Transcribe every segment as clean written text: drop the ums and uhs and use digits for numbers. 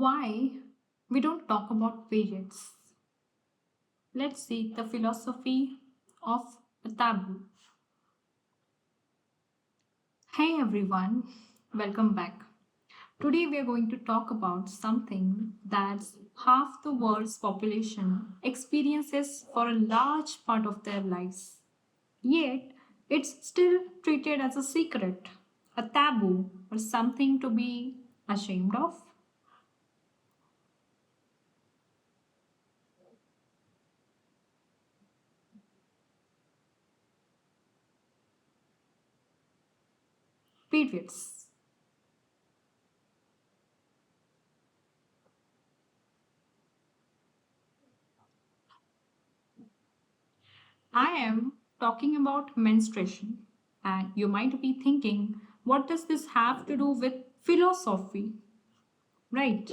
Why we don't talk about periods? Let's see the philosophy of a taboo. Hey everyone, welcome back. Today we are going to talk about something that's half the world's population experiences for a large part of their lives. Yet, it's still treated as a secret, a taboo, or something to be ashamed of. Periods. I am talking about menstruation, and you might be thinking, what does this have to do with philosophy? Right.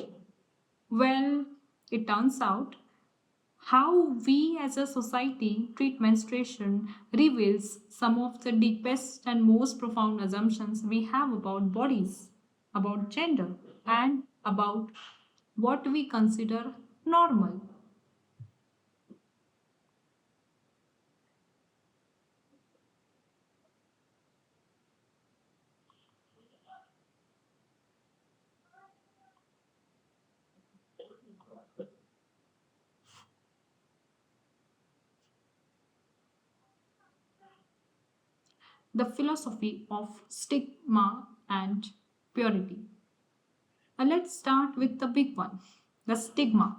Well, it turns out how we as a society treat menstruation reveals some of the deepest and most profound assumptions we have about bodies, about gender, and about what we consider normal. The philosophy of stigma and purity. Let's start with the big one, the stigma.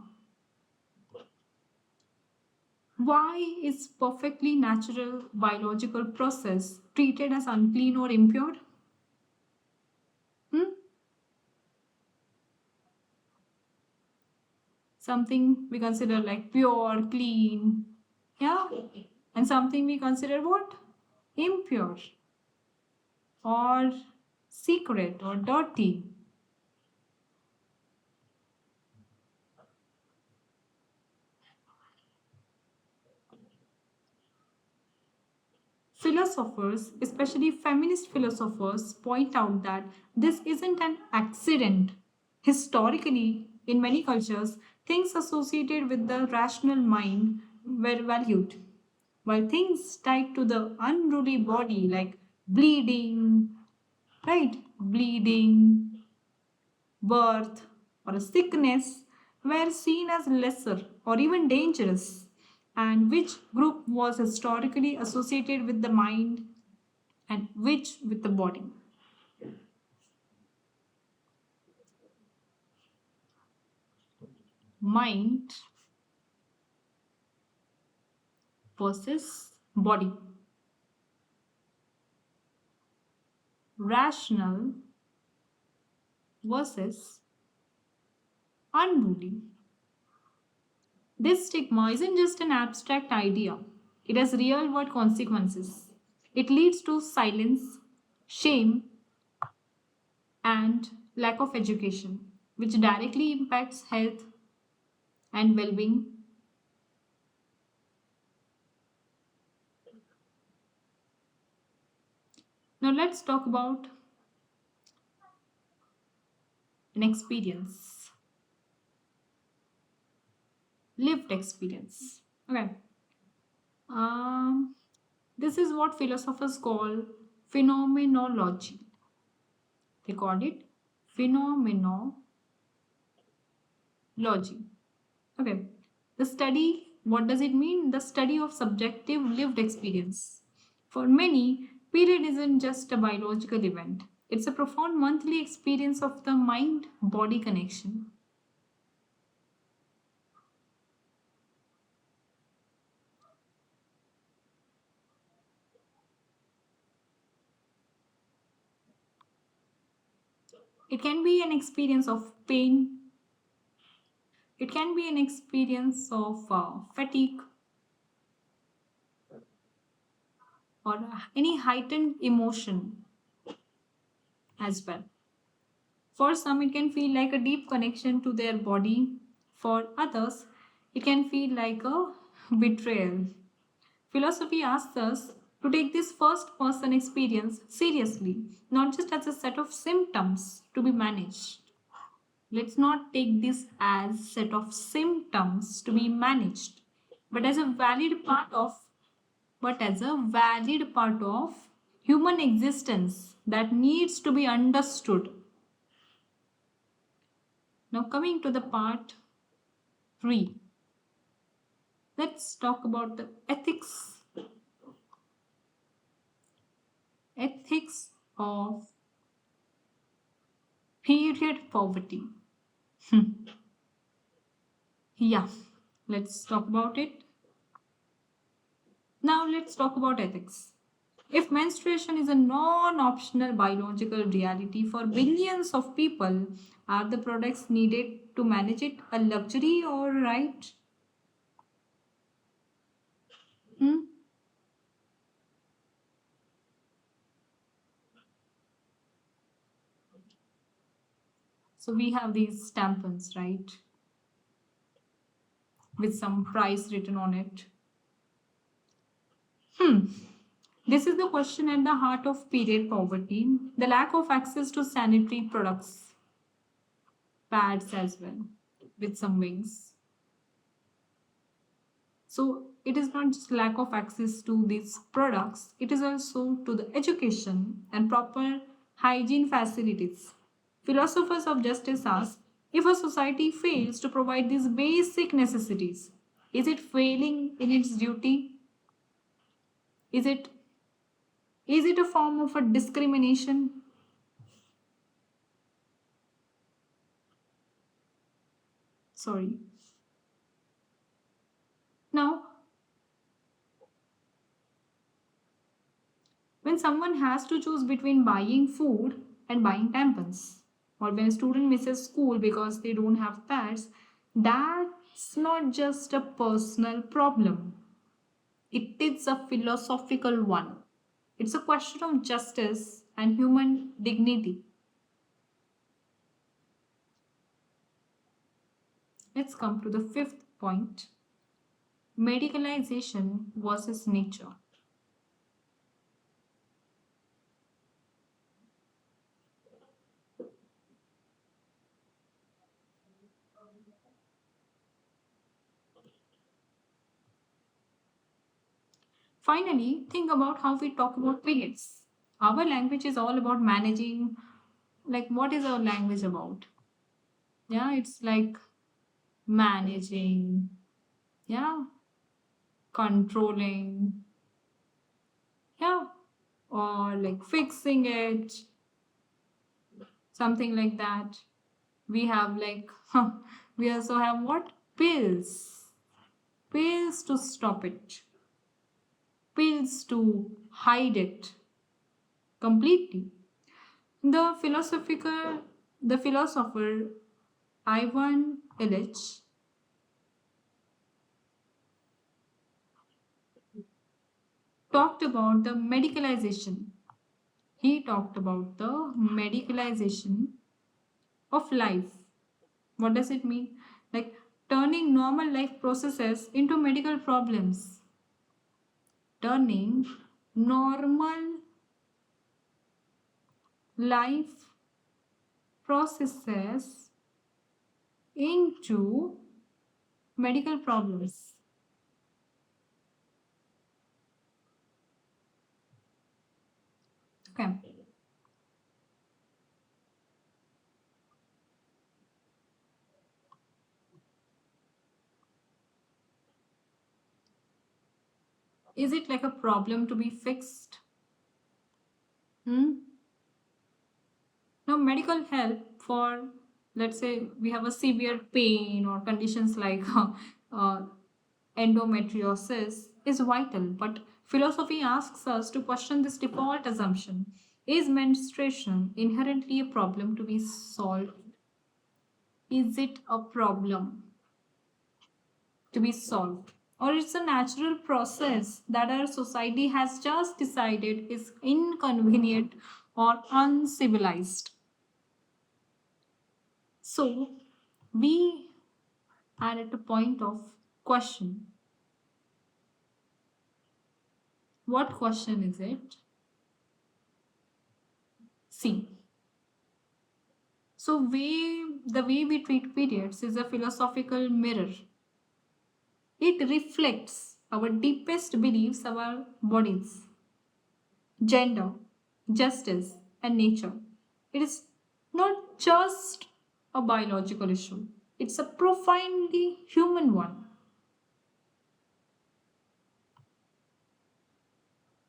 Why is perfectly natural biological process treated as unclean or impure? Hmm? Something we consider like pure, clean, yeah, and something we consider what? Impure or secret or dirty. Philosophers, especially feminist philosophers, point out that this isn't an accident. Historically, in many cultures, things associated with the rational mind were valued, while things tied to the unruly body, like bleeding, right? Bleeding, birth, or a sickness, were seen as lesser or even dangerous, and which group was historically associated with the mind and which with the body. Mind versus body. Rational versus unruly. This stigma isn't just an abstract idea, it has real world consequences. It leads to silence, shame, and lack of education, which directly impacts health and well being. Now, let's talk about an experience, lived experience. Okay. Um, this is what philosophers call phenomenology. They called it phenomenology. Okay. The study, what does it mean? The study of subjective lived experience. For many, period isn't just a biological event, it's a profound monthly experience of the mind body connection. It can be an experience of pain, it can be an experience of fatigue, or any heightened emotion as well. For some, it can feel like a deep connection to their body. For others, it can feel like a betrayal. Philosophy asks us to take this first person experience seriously, not just as a set of symptoms to be managed. Let's not take this as set of symptoms to be managed, but as a valid part of human existence that needs to be understood. Now coming to the part 3, let's talk about the ethics of period poverty. Yeah, let's talk about it. Now let's talk about ethics. If menstruation is a non optional biological reality for billions of people, are the products needed to manage it a luxury or right? Hmm? So we have these tampons, right? With some price written on it. Hmm. This is the question at the heart of period poverty, the lack of access to sanitary products, pads as well, with some wings. So it is not just lack of access to these products, it is also to the education and proper hygiene facilities. Philosophers of justice ask, if a society fails to provide these basic necessities, is it failing in its duty? Is it a form of a discrimination? Sorry. Now, when someone has to choose between buying food and buying tampons, or when a student misses school because they don't have pads, that's not just a personal problem. It is a philosophical one. It's a question of justice and human dignity. Let's come to the fifth point, medicalization versus nature. Finally, think about how we talk about periods. Our language is all about managing, like, what is our language about? Yeah, it's like managing, yeah, controlling, yeah, or like fixing it, something like that. We have like, we also have what? Pills. Pills to stop it, pills to hide it completely. The philosopher Ivan Illich talked about the medicalization. He talked about the medicalization of life. What does it mean? Like turning normal life processes into medical problems. Turning normal life processes into medical problems. Okay. Is it like a problem to be fixed? Hmm? Now, medical help for, let's say, we have a severe pain or conditions like uh, endometriosis is vital, but philosophy asks us to question this default assumption. Is menstruation inherently a problem to be solved? Is it a problem to be solved? Or it's a natural process that our society has just decided is inconvenient or uncivilized? So, we are at a point of question. What question is it? See, The way we treat periods is a philosophical mirror. It reflects our deepest beliefs about bodies, gender, justice, and nature. It is not just a biological issue, it's a profoundly human one.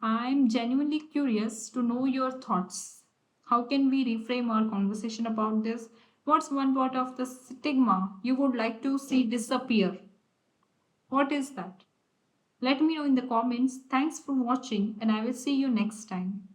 I'm genuinely curious to know your thoughts. How can we reframe our conversation about this? What's one part of the stigma you would like to see disappear? What is that? Let me know in the comments. Thanks for watching, and I will see you next time.